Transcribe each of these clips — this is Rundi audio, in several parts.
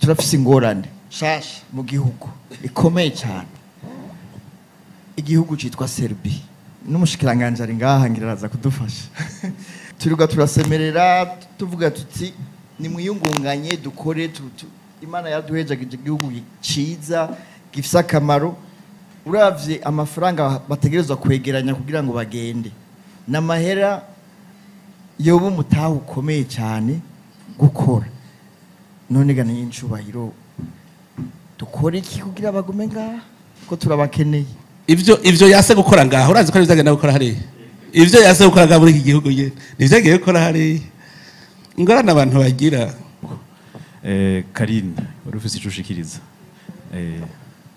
turafise ingorane shasha mu gihugu ikomeye cyane. Igihugu citwa Serbia n'umushikiranganje ari ngaha ngiraza kudufasha. Turiga turasemerera tuvuga tuti ni mwiyungunganye dukore Imana yaduhejagije igihugu ciza gifise akamaro. Uravye amafaranga bategerezwa kwegeranya kugira ngo bagende n'amahera yobu mutaho ukomeye cyane gukora. None gana y'incubahiro dukore iki kugira bagume ngaha ko turabakeneye. Ivyo yase gukora ngaha urazi ko bizagenda gukora hari ivyo yase gukora ngaha muri iki gihugu ye nivyo agiye gukora hari ingorane abantu bagira. Karine urufise ico ushikiriza.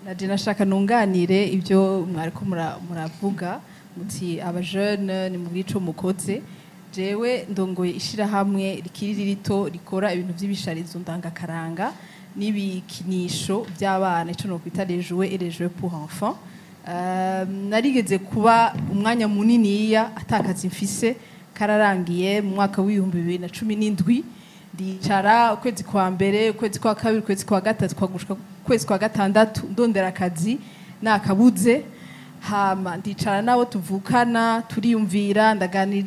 Naje nashaka nunganire ibyo mwariko muravuga muti aba jeune ni mu gico mukoze. Jewe ndongoye ishira hamwe rikiri rito rikora ibintu by'ibisharizo ndangakaranga n'ibikinisho by'abana ico no kwita les jouets et les jeux pour enfants. Narigeze kuba umwanya muniniya atakazi mfise kararangiye mu mwaka wa 2017 ndicara ukwezi kwa mbere ukwezi kwa kabiri ukwezi kwa gatatu kwagushika ukwezi kwa gatandatu ndondera akazi nakabuze. Hama ndicara nabo tuvukana turiyumvira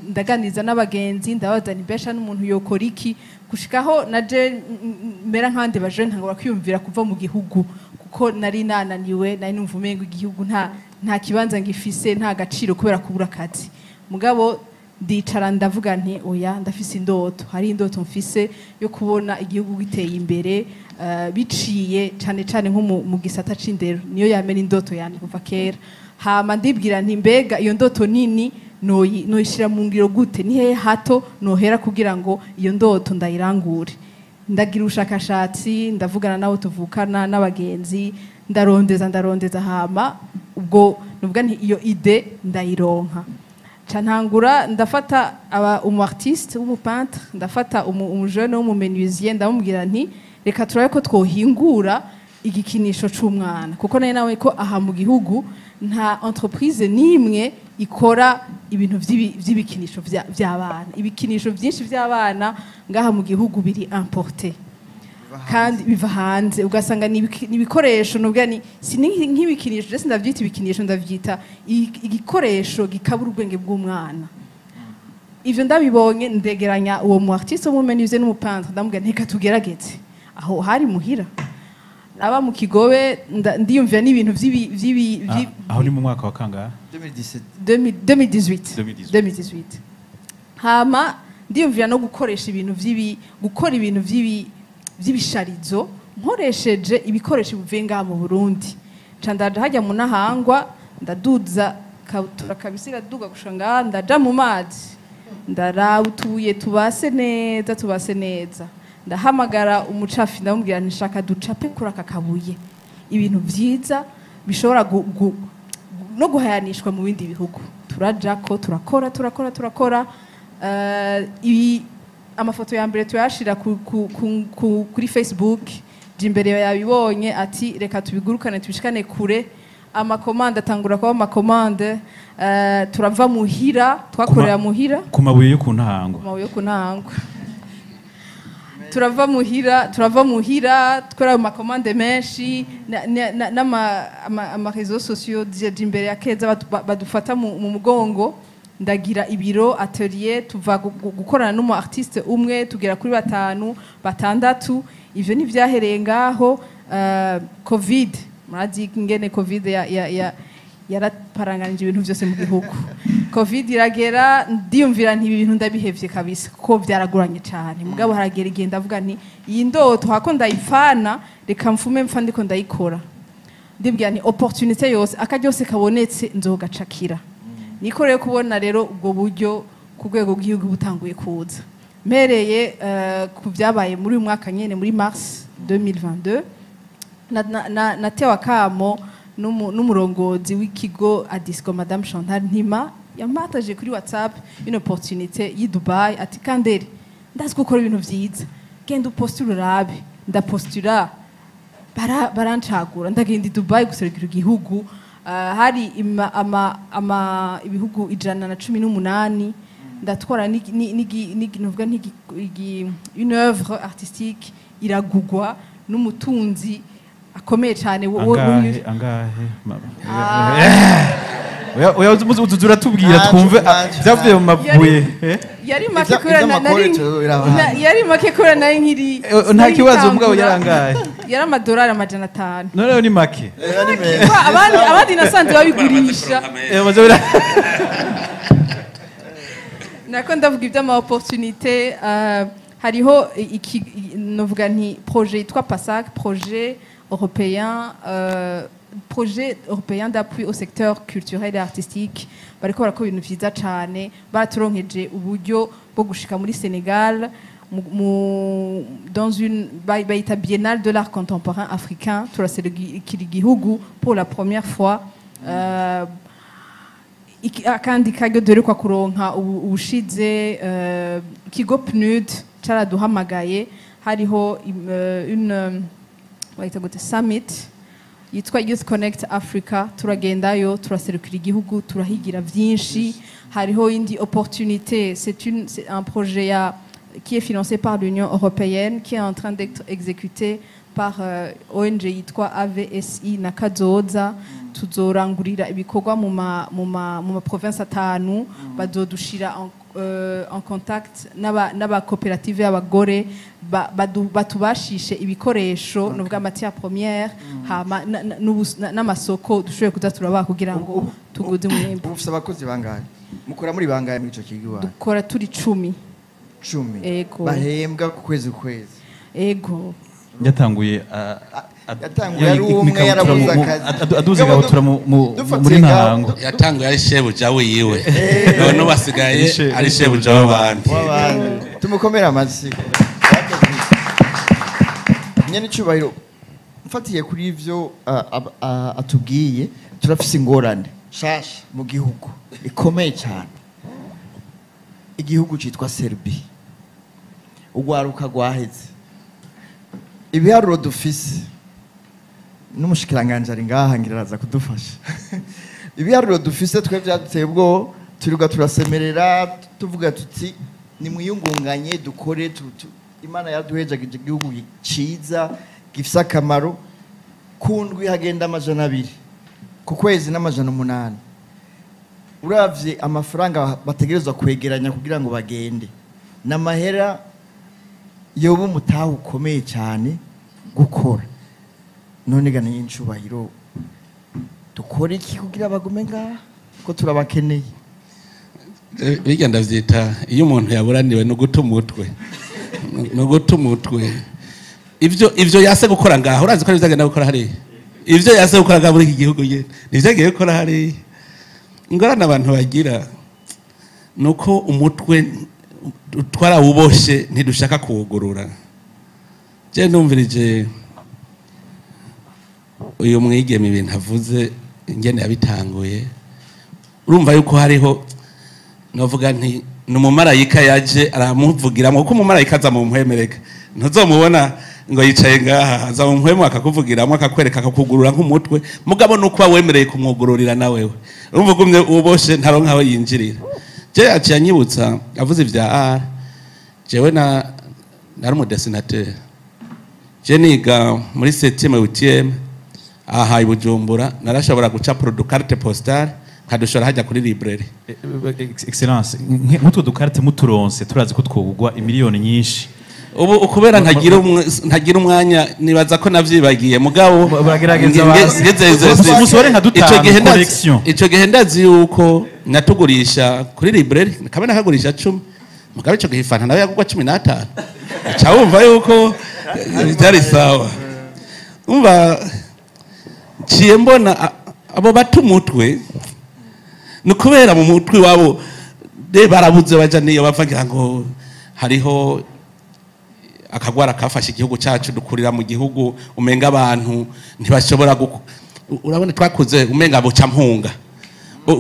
ndaganiza n'abagenzi ndabaza ni besha n'umuntu yokora iki gushikaho naje mera nkande baje ntangora kwiyumvira kuva mu gihugu kuko nari nananiwe nari numva umengo igihugu nta kibanza ngifise nta gaciro kubera kubura akazi. Mugabo ndicara ndavuga nti oya ndafise indoto hari indoto mfise yo kubona igihugu giteye imbere biciye cyane nko mu gisata c'indero niyo yamena indoto yandi kuva kera. Hama ndibwira nti mbega iyo ndoto nini noyishira mu ngiro gute ni hehe hato nohera kugira ngo iyo ndoto ndayirangure. Ndagira ubushakashatsi ndavugana nabo tuvukana n'abagenzi ndarondeza hama ubwo nuvuga nti iyo ide ndayironka cantangura ndafata umu artiste umu peintre ndafata umu jeune umu menuisier ndamubwira nti reka turabe ko twohingura igikinisho c'umwana kuko nawe ko aha mu gihugu nta entreprise nimwe ikora ibintu vy'ibikinisho vy'abana. Ibikinisho byinshi vy'abana ngaha mu gihugu biri importé kandi biva hanze ugasanga nibikoresho nubwo ni nk'ibikinisho je ndavyita ibikinisho ndavyita igikoresho gikabura ubwenge bw'umwana. Ivyo ndabibonye ndegeranya uwo mu artiste mu menuisier n'umu peintre ndamubwira nteka tugerageze aho hari muhira aba mu Kigobe ndiyumvira n'ibintu aho ni mu mwaka wa kangahe 2018 hama ndiyumvira no gukoresha ibintu gukora ibintu vy'ibisharizo nkoresheje ibikoresho bivuye ngaha mu Burundi candaje hajya mu Nahangwa ndaduza kabutura kabisira duga gushanga ndaja mu mazi ndarawutuye tubase neza ndahamagara umucafi ndamubwira nishaka ducape kuri aka kabuye ibintu vyiza bishobora no guhayanishwa mu bindi bihugu. Turajako turakora amafoto ya mbere tuyashira kuri Facebook jimbere yabibonye ati reka tubigurukane tubishikane kure. Amakomande atangura kwa amakomande turava muhira twakorera muhira ku mabuye yo kuntahangwa turava muhira twara amakomande menshi n'ama réseaux sociaux jimbere ya keza badufata mu mugongo ndagira ibiro atelier tuva gukorana n'umu artiste umwe tugera kuri 5 6 ivyo ni vyahereye ngaho. Covid murazi ingene Covid yaraparanganije ibintu byose mu gihugu. Covid iragera ndiyumvira nti ibintu ndabihevye kabisa kuko byaraguranye cyane. Mugabo haragera igenda avuga nti iyi ndoto hako ndayifana reka mfume mfa ndiko ndayikora. Ndibwira ni opportunité yose akaryose kabonetse nzogacakira. Niko rero kubona rero ubwo buryo ku rwego rw'igihugu butanguye kuza. Mpereye ku byabaye muri uyu mwaka nyene muri mars 2022 natewa kamo n'umurongozi w'ikigo Adisco Madame Chantal Ntima yamataje kuri WhatsApp une opportunité yi Dubai ati Kandere ndazi gukora ibintu vyiza genda upostule urabe ndapostula barancagura ndagenda i Dubai guserukira igihugu. Hari ibihugu 118 ndatwara une œuvre artistique iragugwa n'umutunzi akomeye cyane angahe oya uzuzura tubwira twumve byavuye mu mabuye yari make kora nari nkiri nta kibazo mugabo yarangaye yari amadolari 500 noneho ni make abandi nasanze babigurisha nako ndavuga iby'ama opportunité hariho novuga nti projet yitwa PASAC, projet européen d'appui au secteur culturel et artistique. Bariko barakora ibintu vyiza cane, baturonkeje uburyo bwo gushika muri Sénégal dans une bayita biennale de l'art contemporain africain. Turaserukira igihugu pour la première fois. Akandi kage dore kwa kuronka ubushize kigo PNUD caraduhamagaye, hariho une summit yitwa Youth Connect Africa. Turagendayo turaserukira igihugu, turahigira vyinshi. Hariho indi opportunité, c'est un projet qui est financé par l'Union européenne, qui est en train d'être exécuté par ONG yitwa AVSI na Kazoza. Tuzorangurira ibikorwa mu ma province atanu, bazodushira en contact n'aba coopérative y'abagore batubashishe ibikoresho no bwa matière première hama n'amasoko dushoboye kuza turabaha kugira ngo tuguze umwimbo. Ufite abakozi bangahe? Mukora muri bangahe muri ico kigo? Dukora turi 10. Ego. Bahembwa ku kwezi. Ego. Yatanguye ari umwe yarabuze akazi aduze gahutura muri ntango. Yatanguye ari shebuja wiwe none basigaye ari shebuja w'abandi. Tumukomera amasi. Nyene cyubahiro mfatiye kuri ivyo atubwiye, turafise ingorane shasha mu gihugu ikomeye cyane. Igihugu citwa Serbia, ugwaruka gwaheze. Ibiharuro dufise n'umushikiranganje ari ngaha ngiraza kudufasha. Ibiharuro dufise twe byaduteye ubwo turiga turasemerera tuvuga tuti ni mwiyungunganye dukore Imana yaduhejagije igihugu ciza gifise akamaro. Kundwi hagenda 200 ku kwezi n'800. Uravye amafaranga bategerezwa kwegeranya kugira ngo bagende n'amahera yobu mutaho ukomeye cyane gukora. None gana y'incubahiro dukora iki kugira bagume ngaha ko turabakeneye? Bijya ndavyita iyo umuntu yaburaniwe no guta umutwe ivyo yase gukora ngaha urazi ko bizagenda gukora hari ivyo yase gukora ngaha muri iki gihugu ye nivyagiye gukora hari. Ingorane abantu bagira nuko umutwe twarawuboshe ntidushaka kuwugurura. Je numvirije uyu mwigeme ibintu avuze ingene yabitanguye, urumva yuko hariho novuga nti numumarayika yaje aramuvugira kuko umumarayika aza mu mpwemereka ntuzomubona ngo yicaye ngaha, aza mu mpwemo akakuvugiramo akakwereka akakugurura nk'umutwe mugabo nuko wemereye kumwugururira nawewe urumva ugumye uboshe ntaronka aho yinjirira. Je yaciye anyibutsa avuze ivya jewe nari umudesinateur. Je niga muri 7e 8e aha ibujumbura, narashobora guca carte postale kadushora hajya kuri librairie. Excellence, mutwe dukarte muturonse turazi ko twogugwa imiliyoni nyinshi. Ubu ukubera ntagira umwanya nibaza ko navyibagiye mugabo baragerageza umusore nka dutanu collection. Ico gihe ndazi yuko natugurisha kuri librairie kabe nakagurisha 10 mugabo ico gihe fanta nawe yagugwa 15. Acha wumva yuko byari sawa. Umva ciye mbona abo batumutwe nukubera mu mutwe wabo de barabuze baja niyo bavuga ngo hariho akagwara kafashe igihugu cyacu dukurira mu gihugu umenga abantu ntibashobora urabona twakuze umenga buca mpunga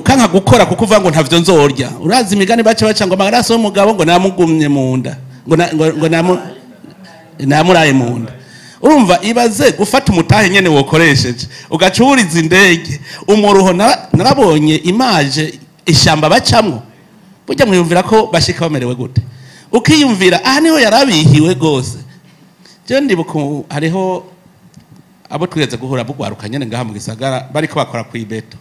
kanka gukora kuko uvuga ngo ntavyo nzorya. Urazi imigani baca ngo amaraso y'umugabo ngo namugumye mu nda ngo namuraye mu nda. Urumva ibaze gufata umutahe nyene wokoresheje ugacuriza indege umuruho narabonye image ishamba bacamwo burya mwiyumvira ko bashika bamerewe gute ukiyumvira aha niho yarabihiwe gose. je ndibuka hariho abo twigeze guhura bugwaruka nyene ngaha mu gisagara bariko bakora ku ibeto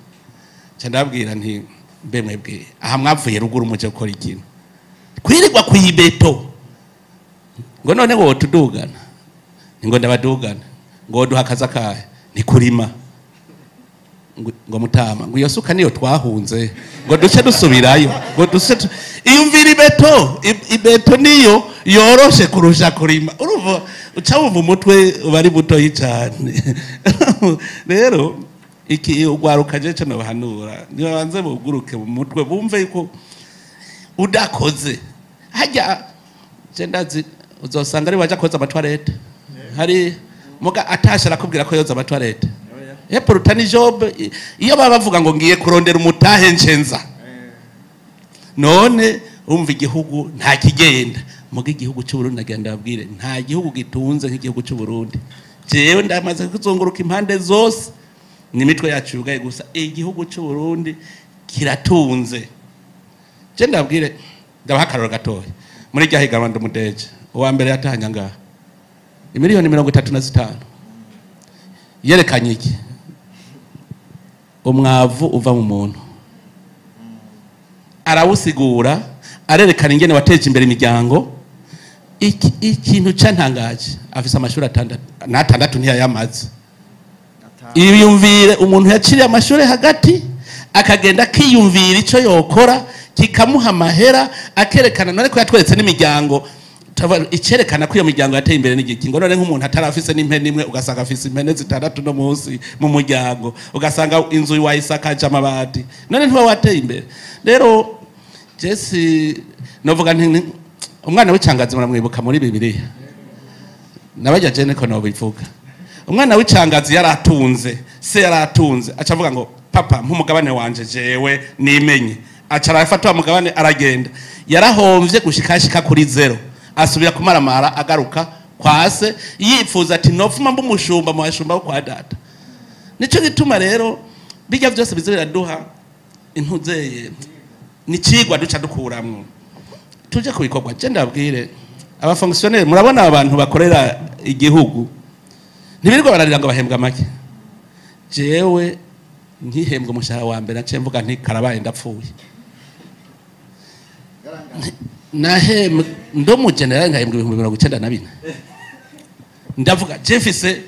ndabwira nti mbe mwebwe aha mwavuye ruguru muje gukora ikintu kwirirwa ku ibeto ngo none ngo tudugana ngo ndabadugana ngo duhakaza kahe ni kurima ngo mutama ngo iyo suka niyo twahunze ngo duce dusubirayo ngo duce iyumvira ibeto niyo yoroshe kurusha kurima urumva ucawumva umutwe bari butoyi cyane rero iki ugwaruka je cyo bahanura niba banze buguruke mu mutwe bumve yuko udakoze hajya je ndazi uzosanga ari waje koza amatwarete hari muga atashara kubwira ko yoza amatwarete Epo ni job iyo baba bavuga ngo ngiye kurondera umutahe ncenza none umva igihugu nta kigenda muga igihugu cy'u Burundi nagenda babwire nta gihugu gitunze nk'igihugu cy'u Burundi jewe ndamaze kuzunguruka impande zose ni mitwe yacu yugaye gusa igihugu cy'u Burundi kiratunze je ndabwire ndabahakarora gatoya muri rya higanwa ndumudeje uwa mbere yatahanya ngaha imiliyoni 35 yerekanye iki umwavu uva mu muntu arawusigura arerekana ingene wateje imbere imiryango ikintu cantangaje afise amashuri 6 ntiyayamaze iyumvire umuntu yaciriye amashuri hagati akagenda kiyumvira ico yokora kikamuha amahera akerekana none ko yatweretse n'imiryango icerekana ko iyo miryango yateye imbere n'igiki ngo none nk'umuntu atarafise n'impene imwe ugasanga afise impene 6 no munsi mu muryango ugasanga inzu wayisakaje amabati none ntiba wateye imbere rero Jesse novuga nti umwana w'icangazi muramwibuka muri Bibiliya nabajya je niko no bivuga umwana w'icangazi yaratunze se yaratunze acavuga ngo papa mpumugabane wanje jewe nimenye acara afata umugabane aragenda yarahomvye gushikashika kuri 0 asubira kumaramara agaruka kwase yifuza ati nofuma mbumushumba mu bashumba kwa data nico gituma rero bijya byose bizobera duha intuzeye ni cigwa duca dukuramwo tuje kubikorwa je ndabwire aba fonctionnaire murabona abantu bakorera igihugu ntibirirwa bararira ngo bahembwa make jewe nkihembwa umushahara wa mbere nace mvuga nti karabaye ndapfuye nahe ndo mu general ngahembwa 94 ndavuga jefise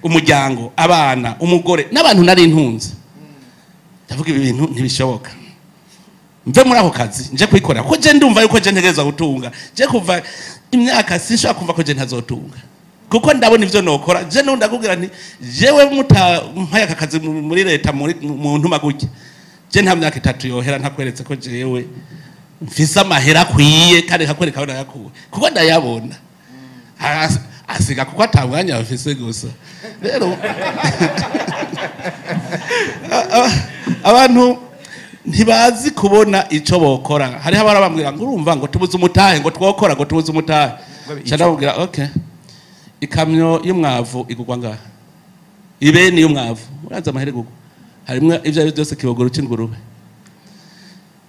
umuryango abana umugore n'abantu nari intunze ndavuga ibi bintu ntibishoboka mve muri aho kazi nje kwikora ko je ndumva yuko je ntegeza gutunga je kuva imyaka sinshaka kumva ko je ntazotunga kuko ndabona ivyo nokora je ndakubwira nti jewe mpaye akazi muri leta mu ntuma gutya je nta myaka 3 yohera ntakweretse ko jewe mfise amahera kwiye kandi kakwereka abana yakuwe kuko ndayabona asiga kuko atanganya bafise gusa rero abantu ntibazi kubona ico bokora hari habara bambwira ngo urumva ngo tubuze umutahe ngo twokora ngo tubuze umutahe cyandabwira okay ikamyo y'umwavu igugwa ngaha ibeni y'umwavu uraza amahere gugu harimwe ivyo byose kibogoro c'ingurube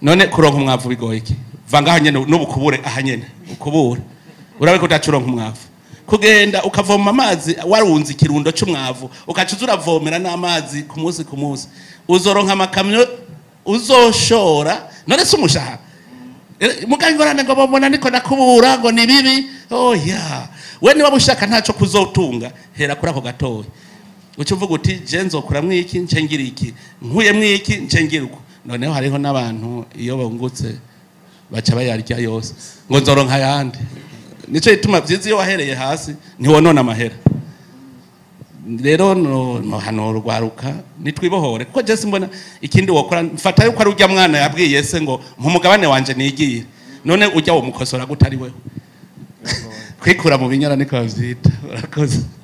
none kuronka umwavu bigoye iki vanga nyene n'ubukubure ahanyene ukubure urabe ko utacuronka umwavu kugenda ukavoma amazi warunze ikirundo c'umwavu ukacuza uravomera n'amazi ku munsi uzoronka amakamyo uzoshora none se umushahara mugangorane ngo babona niko nakubura ngo ni bibi yeah we niba mushaka ntaco kuzotunga hera kuri ako gatoya ucuvuga uti je nzokura mwiki ncengira iki nkuye mwiki ncengira uko noneho hariho n'abantu iyo bungutse baca bayarya yose ngo nzoronka yandi nico ituma byizi iyo wahereye hasi ntiwonona amahera rero no hano rwaruka nitwibohore kuko je simbona ikindi wokora mfata yuko ari urya mwana yabwiye se ngo mpumugabane wanje nigiye none ujya wo mukosora gutari wewe kwikura mu binyara niko bavyita urakoze